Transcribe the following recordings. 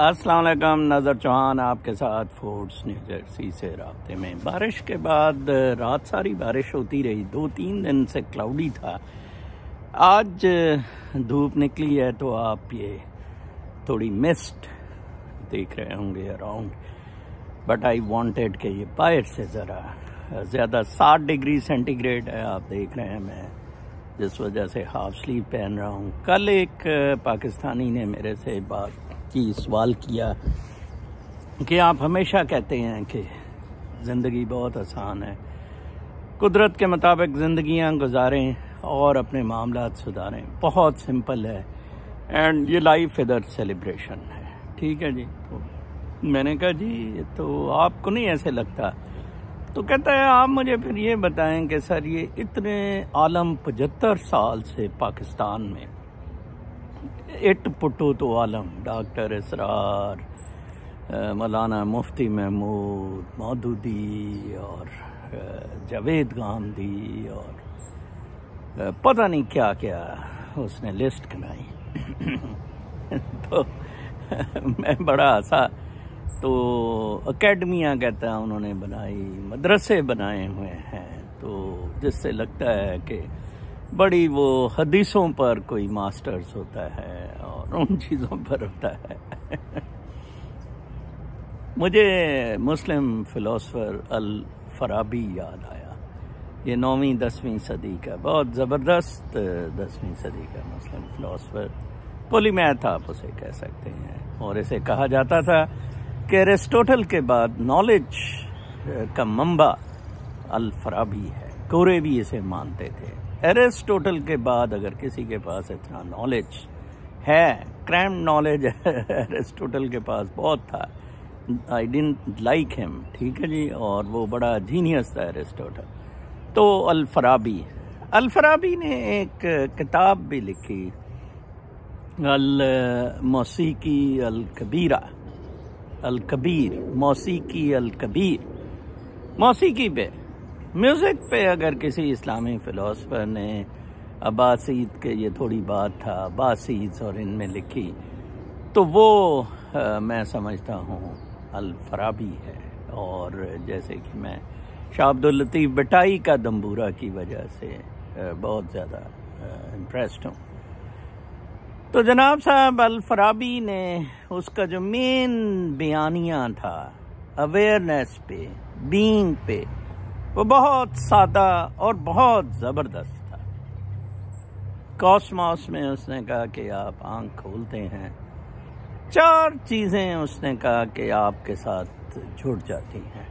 السلام علیکم، نظر چوہان آپ کے ساتھ فورٹس نیو جرسی سے رابطے میں۔ بارش کے بعد رات ساری بارش ہوتی رہی، 2-3 دن سے کلاؤڈی تھا۔ آج دھوپ نکلی ہے تو آپ یہ تھوڑی مسٹ دیکھ رہے ہوں گے اراؤنڈ، بٹ آئی وانٹیڈ کہ یہ باہر سے ذرا زیادہ 60 ڈگری سینٹی گریڈ ہے، آپ دیکھ رہے ہیں، میں جس وجہ سے ہاف سلیو پہن رہا ہوں۔ کل ایک پاکستانی نے میرے سے بات کی، سوال کیا کہ آپ ہمیشہ کہتے ہیں کہ زندگی بہت آسان ہے، قدرت کے مطابق زندگیاں گزاریں اور اپنے معاملات سدھاریں، بہت سمپل ہے، اینڈ یہ لائف ادھر سیلیبریشن ہے، ٹھیک ہے جی۔ تو میں نے کہا جی تو آپ کو نہیں ایسے لگتا؟ تو کہتا ہے آپ مجھے پھر یہ بتائیں کہ سر یہ اتنے عالم 75 سال سے پاکستان میں اٹ پٹو تو عالم، ڈاکٹر اسرار، مولانا مفتی محمود مودودی اور جاوید گاندھی اور پتہ نہیں کیا کیا اس نے لسٹ بنائی۔ تو میں بڑا ہنسا۔ تو اکیڈمیاں کہتا ہے انہوں نے بنائی، مدرسے بنائے ہوئے ہیں، تو جس سے لگتا ہے کہ بڑی وہ حدیثوں پر کوئی ماسٹرز ہوتا ہے اور ان چیزوں پر ہوتا ہے۔ مجھے مسلم فلاسفر الفارابی یاد آیا، یہ 9ویں 10ویں صدی کا بہت زبردست 10ویں صدی کا مسلم فلاسفر، پولیمیتھ آپ اسے کہہ سکتے ہیں، اور اسے کہا جاتا تھا کہ ایرسٹوٹل کے بعد نالج کا منبع الفارابی ہے، کورے بھی اسے مانتے تھے۔ ایرسٹوٹل کے بعد اگر کسی کے پاس اتنا نالج ہے، کریم نالج ایرسٹوٹل کے پاس بہت تھا، آئی ڈنٹ لائک ہم، ٹھیک ہے جی، اور وہ بڑا جینیس تھا ایرسٹوٹل۔ تو الفارابی نے ایک کتاب بھی لکھی، الموسیقی الکبیر، موسیقی الکبیر، موسیقی پہ، میوزک پہ اگر کسی اسلامی فلاسفر نے عباسید کے، یہ تھوڑی بات تھا عباسید اور ان میں لکھی، تو وہ میں سمجھتا ہوں الفارابی ہے۔ اور جیسے کہ میں شاہ عبداللطیف بٹائی کا دمبورا کی وجہ سے بہت زیادہ امپریسڈ ہوں۔ تو جناب صاحب الفارابی نے اس کا جو مین بیانیہ تھا اویئرنیس پہ، بینگ پہ، وہ بہت سادہ اور بہت زبردست تھا۔ کاسموس میں اس نے کہا کہ آپ آنکھ کھولتے ہیں، 4 چیزیں اس نے کہا کہ آپ کے ساتھ جڑ جاتی ہیں،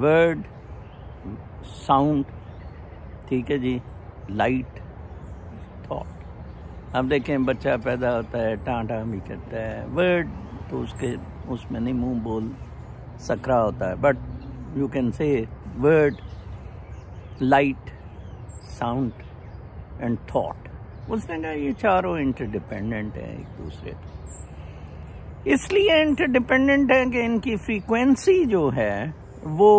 ورڈ، ساؤنڈ، ٹھیک ہے جی، لائٹ، تھاٹ۔ اب دیکھیں بچہ پیدا ہوتا ہے، ٹانٹا بھی کرتا ہے، ورڈ تو اس میں نہیں منہ بول سکرا ہوتا ہے، but you can say word, light, sound and thought. اس نے کہا یہ 4 انٹر ڈیپینڈنٹ ہیں ایک دوسرے پہ، اس لیے انٹر ڈیپینڈنٹ ہے کہ ان کی فریکوینسی جو ہے وہ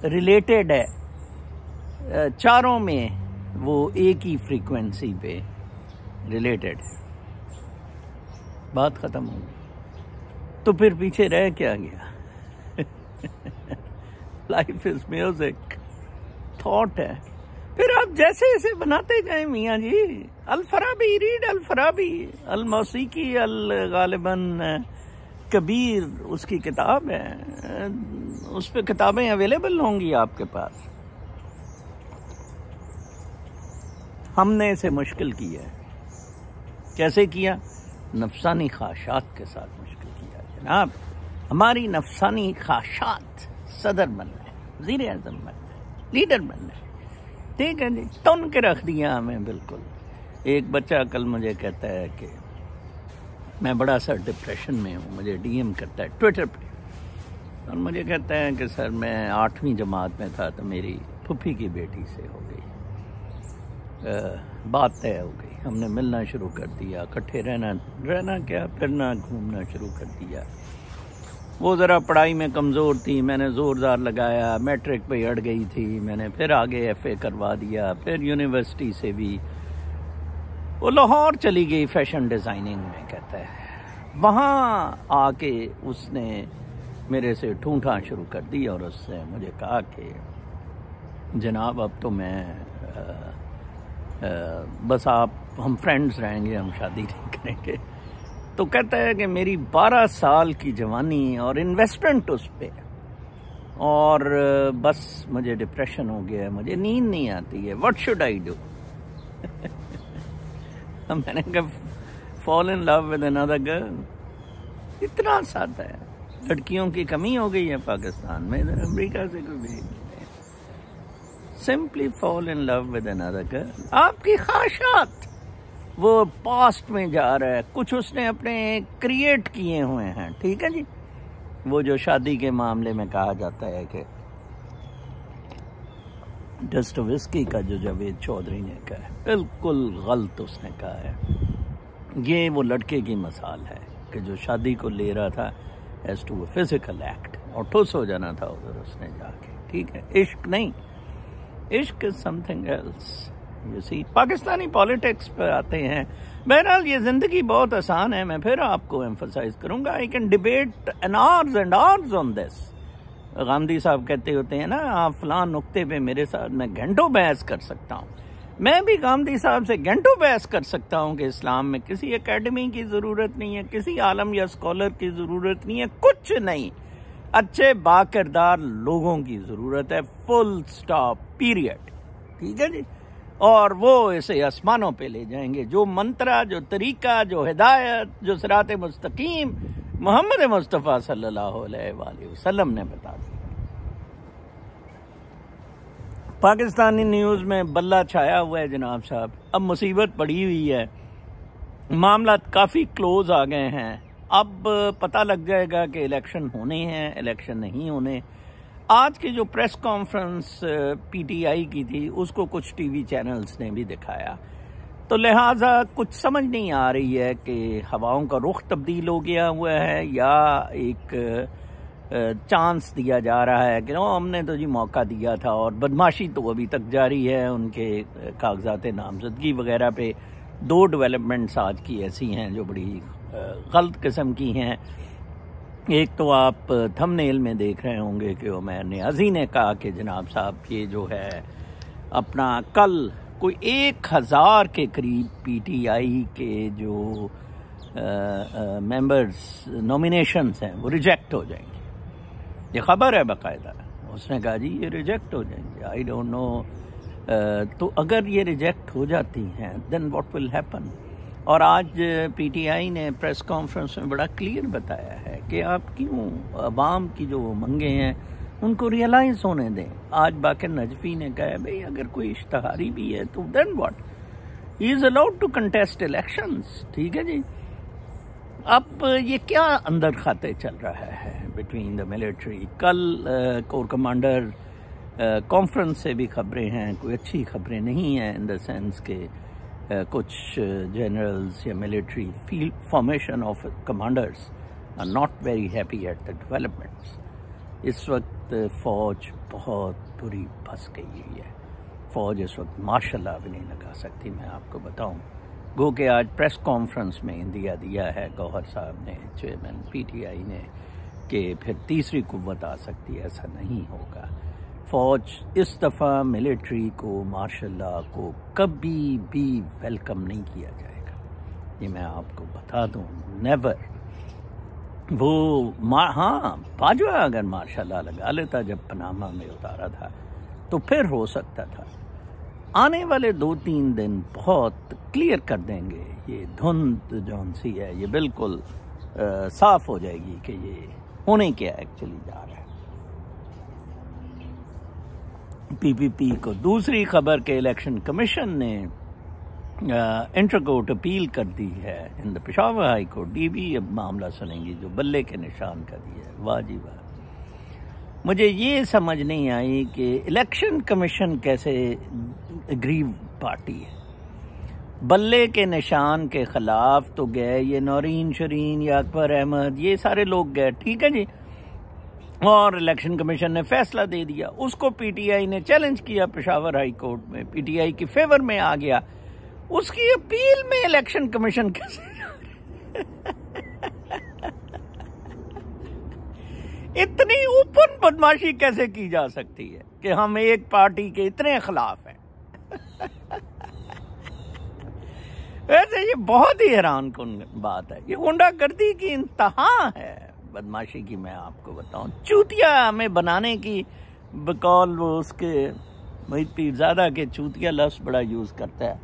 ریلیٹڈ ہے، 4 میں وہ ایک ہی فریکوینسی پہ ریلیٹڈ ہے۔ بات ختم ہو گئی، تو پھر پیچھے رہ کیا گیا؟ لائف از میوزک، تھاٹ ہے، پھر آپ جیسے اسے بناتے جائیں میاں جی۔ الفارابی، ریڈ الفارابی، الموسیقی غالباً کبیر اس کی کتاب ہے، اس پہ کتابیں اویلیبل ہوں گی آپ کے پاس۔ ہم نے اسے مشکل کیا ہے، کیسے کیا؟ نفسانی خواہشات کے ساتھ مشکل کیا جناب۔ ہماری نفسانی خواہشات صدر بننا ہے، وزیر اعظم بننا ہے، لیڈر بننا ہے، ٹھیک ہے جی، تن کے رکھ دیا ہمیں بالکل۔ ایک بچہ کل مجھے کہتا ہے کہ میں بڑا سا ڈپریشن میں ہوں، مجھے ڈی ایم کرتا ہے ٹویٹر پہ، اور مجھے کہتا ہے کہ سر میں 8ویں جماعت میں تھا تو میری پھپھی کی بیٹی سے ہو گئی، بات طے ہو گئی، ہم نے ملنا شروع کر دیا، اکٹھے رہنا کیا، پھرنا گھومنا شروع کر دیا۔ وہ ذرا پڑھائی میں کمزور تھی، میں نے زور زار لگایا، میٹرک پہ اڑ گئی تھی، میں نے پھر آگے ایف اے کروا دیا، پھر یونیورسٹی سے بھی وہ لاہور چلی گئی فیشن ڈیزائننگ میں، کہتا ہے وہاں آ کے اس نے میرے سے ٹھونٹھا شروع کر دی اور اس نے مجھے کہا کہ جناب اب تو میں بس ہم فرینڈز رہیں گے، ہم شادی نہیں کریں گے. تو کہتا ہے کہ میری 12 سال کی جوانی اور انویسٹمنٹ اس پہ، اور بس مجھے ڈپریشن ہو گیا ہے، مجھے نیند نہیں آتی ہے، واٹ شوڈ آئی ڈو؟ میں نے کہا فال in love with another girl. اتنا سادہ ہے. لڑکیوں کی کمی ہو گئی ہے پاکستان میں، امریکہ سے کوئی بھی simply fall in love with another girl. آپ کی خواہشات، وہ پاسٹ میں جا رہا ہے، کچھ اس نے اپنے کریٹ کیے ہوئے ہیں. ٹھیک ہے جی، وہ جو شادی کے معاملے میں کہا جاتا ہے کہ ڈسٹووسکی کا جو جاوید چودھری نے کہا ہے، بالکل غلط اس نے کہا ہے. یہ وہ لڑکے کی مثال ہے کہ جو شادی کو لے رہا تھا as to a physical act, اور ٹھوس ہو جانا تھا ادھر اس نے جا کے. ٹھیک ہے، عشق نہیں، عشق is something else. You see, Pakistani politics پہ آتے ہیں. بہرحال یہ زندگی بہت آسان ہے. میں پھر آپ کو ایمفسائز کروں گا، I can debate in hours and hours on this. Ghamidi صاحب کہتے ہوتے ہیں نا، آپ فلاں نقطے پہ میرے ساتھ میں گھنٹوں بحث کر سکتا ہوں. میں بھی غامدی صاحب سے گھنٹوں بحث کر سکتا ہوں کہ اسلام میں کسی اکیڈمی کی ضرورت نہیں ہے، کسی عالم یا اسکالر کی ضرورت نہیں ہے، کچھ نہیں. اچھے باکردار لوگوں کی ضرورت ہے، فل سٹاپ، پیریڈ. ٹھیک ہے جی، اور وہ اسے آسمانوں پہ لے جائیں گے. جو منترا، جو طریقہ، جو ہدایت، جو صراط مستقیم محمد مصطفیٰ صلی اللہ علیہ وآلہ وسلم نے بتا دی. پاکستانی نیوز میں بلہ چھایا ہوا ہے جناب صاحب. اب مصیبت پڑی ہوئی ہے، معاملات کافی کلوز آ گئے ہیں. اب پتہ لگ جائے گا کہ الیکشن ہونے ہیں، الیکشن نہیں ہونے. آج کی جو press conference P T I کی تھی، اس کو کچھ ٹی وی چینلز نے بھی دکھایا، تو لہٰذا کچھ سمجھ نہیں آ رہی ہے کہ ہواؤں کا رخ تبدیل ہو گیا ہوا ہے یا ایک چانس دیا جا رہا ہے کہ ہم نے تو جی موقع دیا تھا. اور بدماشی تو ابھی تک جاری ہے. ان کے کاغذات نامزدگی وغیرہ پہ 2 ڈیولپمنٹس آج کی ایسی ہیں جو بڑی غلط قسم کی ہیں. ایک تو آپ تھم نیل میں دیکھ رہے ہوں گے کہ عمیر نیازی نے کہا کہ جناب صاحب یہ جو ہے اپنا کل کوئی 1000 کے قریب پی ٹی آئی کے جو ممبرز نومینیشنز ہیں وہ ریجیکٹ ہو جائیں گے. یہ خبر ہے باقاعدہ. اس نے کہا جی یہ ریجیکٹ ہو جائیں گے. I don't know. تو اگر یہ ریجیکٹ ہو جاتی ہیں دین واٹ ول ہیپن. اور آج پی ٹی آئی نے پریس کانفرنس میں بڑا کلیئر بتایا ہے کہ آپ کیوں عوام کی جو منگیں ہیں ان کو ریئلائز ہونے دیں. آج باقر نجفی نے کہا ہے بھئی اگر کوئی اشتہاری بھی ہے تو then what, he is allowed to contest elections. ٹھیک ہے جی. اب یہ کیا اندر خاتے چل رہا ہے بٹوین دا ملٹری. کل کور کمانڈر کانفرنس سے بھی خبریں ہیں، کوئی اچھی خبریں نہیں ہیں ان دا سینس کہ کچھ جنرلز یا military field formation of commanders are not very happy at the developments. اس وقت فوج بہت بری پھنس گئی ہوئی ہے. فوج اس وقت ماشاء اللہ بھی نہیں لگا سکتی. میں آپ کو بتاؤں، گو کہ آج پریس کانفرنس میں دیا ہے گوہر صاحب نے، چیئرمین پی ٹی آئی نے، کہ پھر تیسری قوت آ سکتی ہے. ایسا نہیں ہوگا. فوج اس دفعہ ملٹری کو، مارشل لا کو کبھی بھی ویلکم نہیں کیا جائے گا. یہ میں آپ کو بتا دوں، نیور. وہ ہاں باجوہ اگر مارشل لا لگا لیتا جب پناما میں اتارا تھا تو پھر ہو سکتا تھا. آنے والے 2-3 دن بہت کلیئر کر دیں گے. یہ دھند جون سی ہے یہ بالکل صاف ہو جائے گی کہ یہ ہونے کیا ایکچولی جا رہا ہے. پی پی پی کو دوسری خبر کہ الیکشن کمیشن نے انٹر کورٹ اپیل کر دی ہے in the Peshawar high court. D B اب معاملہ سنیں گی جو بلے کے نشان کا دیا ہے. واہ جی واہ. مجھے یہ سمجھ نہیں آئی کہ الیکشن کمیشن کیسے اگریو پارٹی ہے. بلے کے نشان کے خلاف تو گئے یہ نورین شرین یا اکبر احمد، یہ سارے لوگ گئے. ٹھیک ہے جی. اور الیکشن کمیشن نے فیصلہ دے دیا. اس کو پی ٹی آئی نے چیلنج کیا پشاور ہائی کورٹ میں، پی ٹی آئی کی فیور میں آ گیا. اس کی اپیل میں الیکشن کمیشن کیسے اتنی اوپن بدماشی کیسے کی جا سکتی ہے کہ ہم ایک پارٹی کے اتنے خلاف ہیں؟ ویسے یہ بہت ہی حیران کن بات ہے، یہ غنڈہ گردی کی انتہا ہے بدماشی کی. میں آپ کو بتاؤں، چوتیا ہمیں بنانے کی بقول وہ اس کے محیط پیرزادہ کے چوتیا لفظ بڑا یوز کرتا ہے.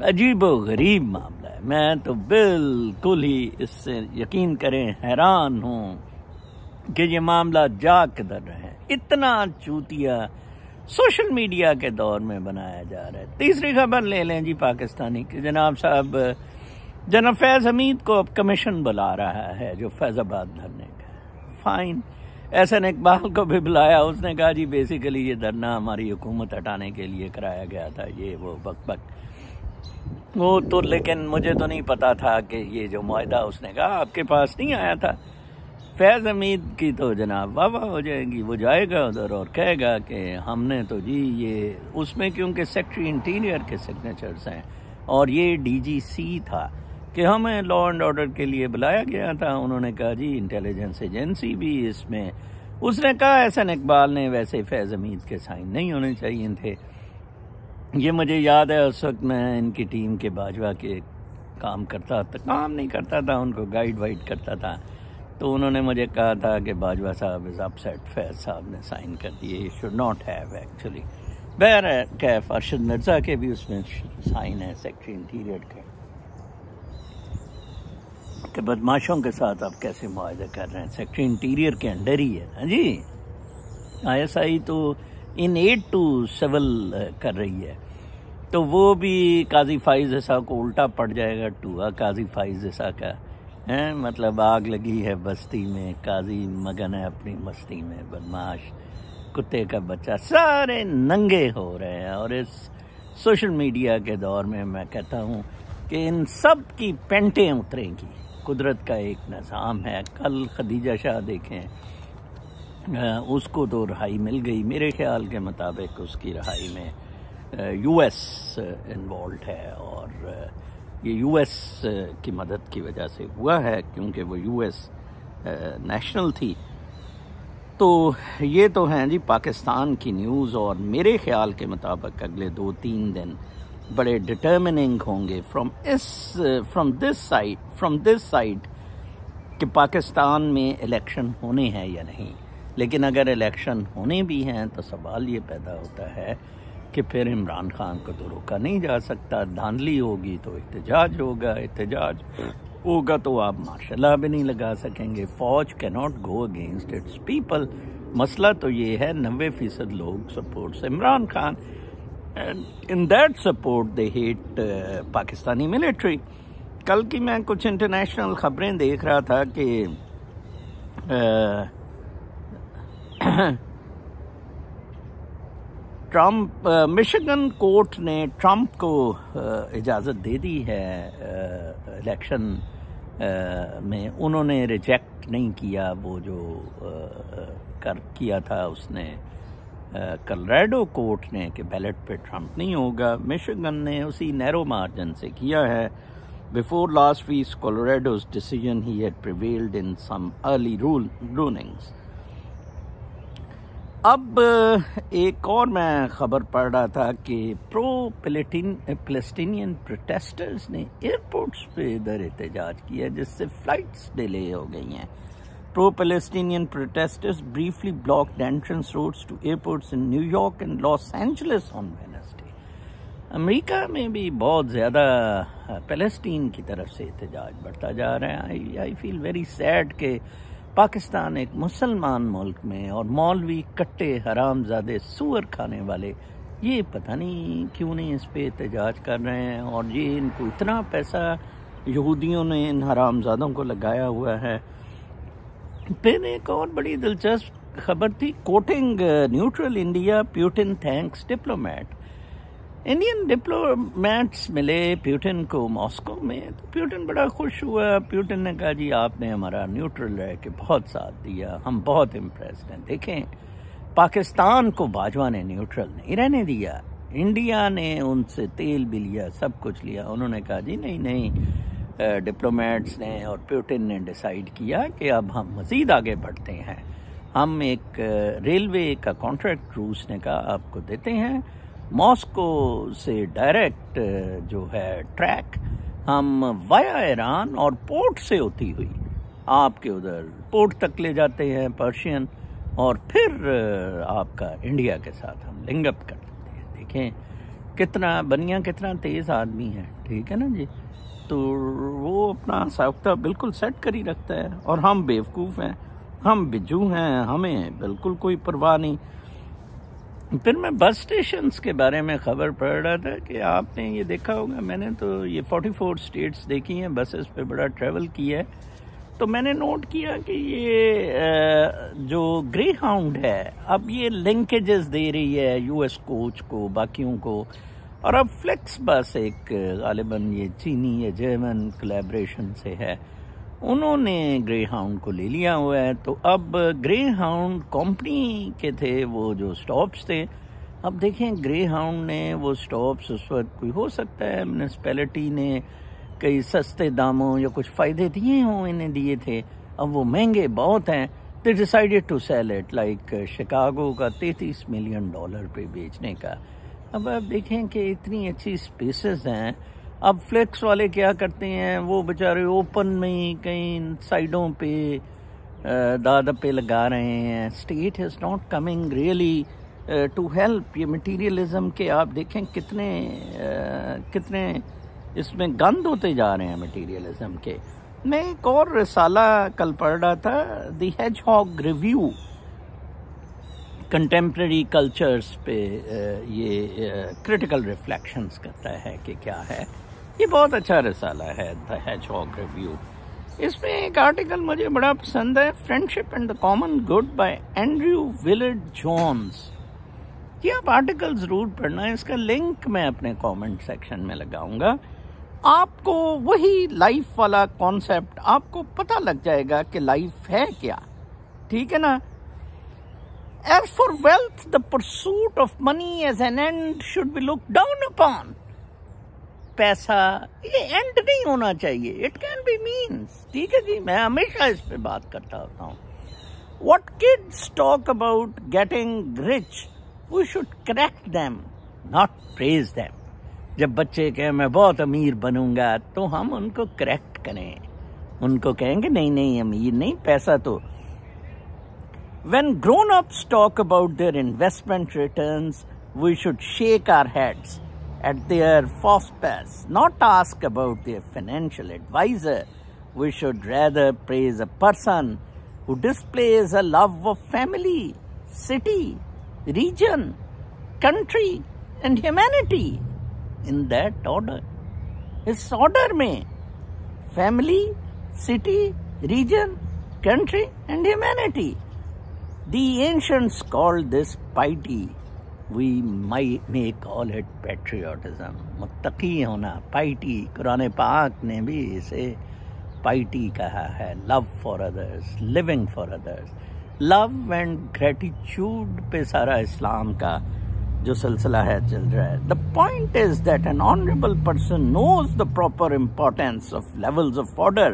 عجیب و غریب معاملہ ہے. میں تو بالکل ہی اس سے یقین کریں حیران ہوں کہ یہ معاملہ جا کدھر رہے ہیں. اتنا چوتیا سوشل میڈیا کے دور میں بنایا جا رہا ہے. تیسری خبر لے لیں جی پاکستانی کہ جناب صاحب جناب فیض حمید کو اب کمیشن بلا رہا ہے جو فیض آباد دھرنے کا. فائن. احسن اقبال کو بھی بلایا، اس نے کہا جی بیسیکلی یہ دھرنا ہماری حکومت ہٹانے کے لیے کرایا گیا تھا، یہ وہ بک بک وہ تو. لیکن مجھے تو نہیں پتا تھا کہ یہ جو معاہدہ اس نے کہا آپ کے پاس نہیں آیا تھا. فیض حمید کی تو جناب واہ واہ ہو جائے گی، وہ جائے گا ادھر اور کہے گا کہ ہم نے تو جی یہ اس میں کیونکہ سیکٹری انٹیریئر کے سگنیچرز ہیں اور یہ ڈی جی سی تھا کہ ہمیں لا اینڈ آرڈر کے لیے بلایا گیا تھا. انہوں نے کہا جی انٹیلیجنس ایجنسی بھی اس میں. اس نے کہا احسن اقبال نے ویسے فیض حمید کے سائن نہیں ہونے چاہیے تھے. یہ مجھے یاد ہے اس وقت میں ان کی ٹیم کے باجوہ کے کام نہیں کرتا تھا، ان کو گائیڈ وائڈ کرتا تھا. تو انہوں نے مجھے کہا تھا کہ باجوہ صاحب از اپ سیٹ، فیض صاحب نے سائن کر دیے، یہ شوڈ ناٹ ہیو ایکچولی. کیف ارشد مرزا کے بھی اس میں سائن ہے سیکٹری انٹیریئر کے. کہ بدماشوں کے ساتھ آپ کیسے معاہدے کر رہے ہیں؟ سیکٹری انٹیریئر کے انڈر ہی ہے نا جی. آئی ایس آئی تو ان ایڈ ٹو سول کر رہی ہے، تو وہ بھی قاضی فائز عیسیٰ کو الٹا پڑ جائے گا ٹوہا قاضی فائز عیسیٰ کا. مطلب آگ لگی ہے بستی میں، قاضی مگن ہے اپنی مستی میں، بدماش کتے کا بچہ سارے ننگے ہو رہے ہیں. اور اس سوشل میڈیا کے دور میں کہتا ہوں کہ ان سب کی پینٹیں اتریں گی. قدرت کا ایک نظام ہے. کل خدیجہ شاہ دیکھیں، اس کو تو رہائی مل گئی، میرے خیال کے مطابق اس کی رہائی میں یو ایس انوالوڈ ہے، اور یہ یو ایس کی مدد کی وجہ سے ہوا ہے کیونکہ وہ یو ایس نیشنل تھی. تو یہ تو ہیں جی پاکستان کی نیوز، اور میرے خیال کے مطابق اگلے 2-3 دن بڑے ڈٹرمننگ ہوں گے فرام دس سائڈ کہ پاکستان میں الیکشن ہونے ہیں یا نہیں. لیکن اگر الیکشن ہونے بھی ہیں تو سوال یہ پیدا ہوتا ہے کہ پھر عمران خان کو تو روکا نہیں جا سکتا. دھاندلی ہوگی تو احتجاج ہوگا تو آپ مارشل لا بھی نہیں لگا سکیں گے. فوج کی not go against its people. مسئلہ تو یہ ہے 90% لوگ supports Imran Khan. In that support they hate Pakistani military. کل کی میں کچھ انٹرنیشنل خبریں دیکھ رہا تھا کہ مشیگن کورٹ نے ٹرمپ کو اجازت دے دی ہے الیکشن میں. انہوں نے ریجیکٹ نہیں کیا وہ جو کیا تھا اس نے کلوریڈو کورٹ نے کہ بیلٹ پہ ٹرمپ نہیں ہوگا. مشیگن نے اسی نیرو مارجن سے کیا ہے. Before last week's Colorado's decision, he had prevailed in some early rulings. اب ایک اور میں خبر پڑھ رہا تھا کہ پلیسٹینین پروٹیسٹرز نے ایئرپورٹس پہ ادھر احتجاج کیا جس سے فلائٹس ڈیلے ہو گئی ہیں. Pro-Palestinian protesters briefly blocked entrance roads to airports in New York and Los Angeles on Wednesday. امریکہ میں بھی بہت زیادہ فلسطین کی طرف سے احتجاج بڑھتا جا رہا ہے. I feel very sad کہ پاکستان ایک مسلمان ملک میں اور مولوی کٹے حرام زادے سور کھانے والے یہ پتہ نہیں کیوں نہیں اس پہ احتجاج کر رہے ہیں. اور یہ ان کو اتنا پیسہ یہودیوں نے ان حرام زادوں کو لگایا ہوا ہے. پھر ایک اور بڑی دلچسپ خبر تھی quoting neutral India Putin thanks diplomat. Indian diplomats ملے پیوٹن کو ماسکو میں تو پیوٹن بڑا خوش ہوا. پیوٹن نے کہا جی آپ نے ہمارا نیوٹرل رہ کے بہت ساتھ دیا، ہم بہت امپریسڈ ہیں. دیکھیں پاکستان کو باجوہ نے نیوٹرل نہیں رہنے دیا. انڈیا نے ان سے تیل بھی لیا، سب کچھ لیا. انہوں نے کہا جی نہیں ڈپلومیٹس نے اور پیوٹن نے ڈیسائیڈ کیا کہ اب ہم مزید آگے بڑھتے ہیں. ہم ایک ریلوے کا کانٹریکٹ روس نے کہا آپ کو دیتے ہیں. ماسکو سے ڈائریکٹ جو ہے ٹریک ہم وایا ایران اور پورٹ سے ہوتی ہوئی آپ کے ادھر پورٹ تک لے جاتے ہیں پرشین، اور پھر آپ کا انڈیا کے ساتھ ہم لنک اپ کر دیتے ہیں. دیکھیں کتنا بنیا کتنا تیز آدمی ہے، ٹھیک ہے نا جی. تو وہ اپنا ساختہ بالکل سیٹ کر ہی رکھتا ہے، اور ہم بیوقوف ہیں، ہم بجو ہیں، ہمیں بالکل کوئی پرواہ نہیں. پھر میں بس اسٹیشنز کے بارے میں خبر پڑھ رہا تھا کہ آپ نے یہ دیکھا ہوگا، میں نے تو یہ 44 اسٹیٹس دیکھی ہیں، بسز پہ بڑا ٹریول کیا ہے. تو میں نے نوٹ کیا کہ یہ جو گرے ہاؤنڈ ہے اب یہ لنکیجز دے رہی ہے یو ایس کوچ کو، باقیوں کو، اور اب فلیکس بس ایک غالباً یہ چینی یا جرمن کولیبریشن سے ہے، انہوں نے گرے ہاؤنڈ کو لے لیا ہوا ہے. تو اب گرے ہاؤنڈ کمپنی کے تھے وہ جو سٹاپس تھے، اب دیکھیں گرے ہاؤنڈ نے وہ سٹاپس اس وقت کوئی ہو سکتا ہے میونسپیلٹی نے کئی سستے داموں یا کچھ فائدے دیے ہوں، انہیں دیے تھے، اب وہ مہنگے بہت ہیں. they decided to sell it like Chicago کا $33 ملین پہ بیچنے کا. اب آپ دیکھیں کہ اتنی اچھی سپیسز ہیں، اب فلیکس والے کیا کرتے ہیں، وہ بیچارے اوپن میں ہی کہیں سائڈوں پہ دادپے لگا رہے ہیں. State is not coming really to help. یہ مٹیریلزم کے آپ دیکھیں کتنے اس میں گند ہوتے جا رہے ہیں مٹیریلزم کے. میں ایک اور رسالہ کل پڑھ رہا تھا، دی ہیج ہاگ ریویو، کنٹمپریری کلچرز پہ یہ کرٹیکل ریفلیکشنز کرتا ہے کہ کیا ہے. یہ بہت اچھا رسالہ ہے دی ہیج ہاگ ریویو. اس میں ایک آرٹیکل مجھے بڑا پسند ہے، friendship and the common good by Andrew Willard Jones. یہ آپ آرٹیکل ضرور پڑھنا ہے، اس کا لنک میں اپنے کامنٹ سیکشن میں لگاؤں گا. آپ کو وہی لائف والا کانسیپٹ آپ کو پتہ لگ جائے گا کہ لائف ہے کیا، ٹھیک ہے نا. As for wealth, the pursuit of money as an end should be looked down upon. پیسہ یہ اینڈ نہیں ہونا چاہیے، اٹ کین بی مینس. ٹھیک ہے جی، میں ہمیشہ اس پہ بات کرتا ہوتا ہوں. What kids talk about getting rich, we should correct them, not praise them. جب بچے کہیں میں بہت امیر بنوں گا تو ہم ان کو کریکٹ کریں، ان کو کہیں گے نہیں امیر نہیں، پیسہ تو. When grown-ups talk about their investment returns, we should shake our heads at their faux-pas, not ask about their financial advisor. We should rather praise a person who displays a love of family, city, region, country and humanity. In that order. Us order میں family, city, region, country and humanity. The ancients called this piety. We may call it patriotism. متقی ہونا، piety. قرآن پاک نے بھی اسے piety کہا ہے. Love for others, living for others. Love and gratitude پہ سارا اسلام کا جو سلسلہ ہے چل رہا ہے. The point is that an honorable person knows the proper importance of levels of order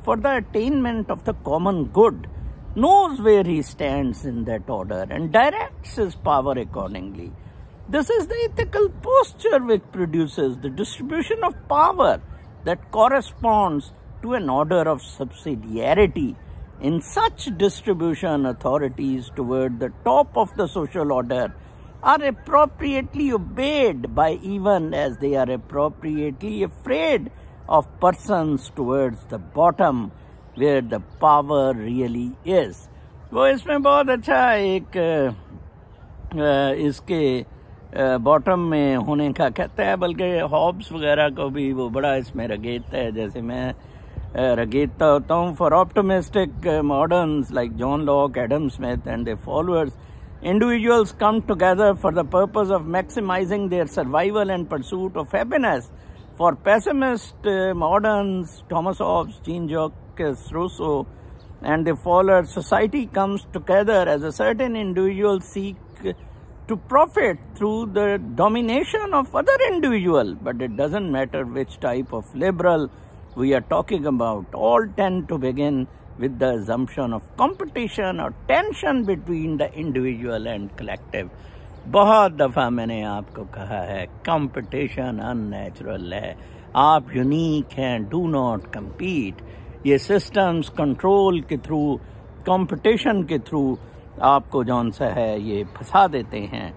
for the attainment of the common good, knows where he stands in that order and directs his power accordingly. This is the ethical posture which produces the distribution of power that corresponds to an order of subsidiarity. In such distribution, authorities toward the top of the social order are appropriately obeyed by even as they are appropriately afraid of persons towards the bottom where the power really is. وہ اس میں بہت اچھا ایک اس کے bottom میں ہونے کا کہتا ہے، بلکہ ہابس وغیرہ کو بھی وہ بڑا اس میں رگیتا ہے، جیسے میں رگیتا ہوتا ہوں. For optimistic moderns like John Locke, Adam Smith and their followers, individuals come together for the purpose of maximizing their survival and pursuit of happiness. For pessimist moderns, Thomas Hobbes, Jean-Jacques Rousseau, and their followers, society comes together as a certain individual seek to profit through the domination of other individual. But it doesn't matter which type of liberal we are talking about all tend to begin with the assumption of competition or tension between the individual and collective. بہت دفعہ میں نے آپ کو کہا ہے competition ان natural ہے، آپ یونیک ہیں، ڈو ناٹ کمپیٹ. یہ سسٹمز کنٹرول کے تھرو، کمپٹیشن کے تھرو آپ کو جون سا ہے یہ پھنسا دیتے ہیں.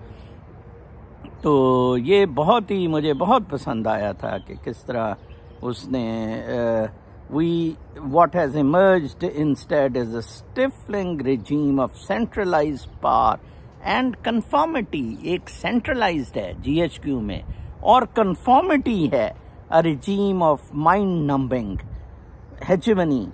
تو یہ بہت ہی مجھے بہت پسند آیا تھا کہ کس طرح اس نے what has emerged instead is a stifling regime of centralized power and conformity. ایک centralized ہے GHQ میں اور conformity ہے a regime of mind numbing hegemony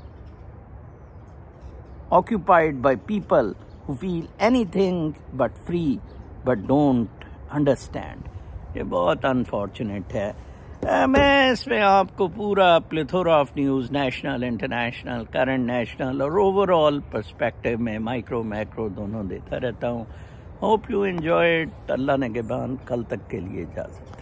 occupied by people who feel anything but free but don't understand. یہ بہت unfortunate ہے. میں اس میں آپ کو پورا plethora of news, national, international, current national اور اوور آل پرسپیکٹو میں مائکرو میکرو دونوں دیتا رہتا ہوں. Hope you enjoy. اللہ نگہبان. کل تک کے لیے اجازت.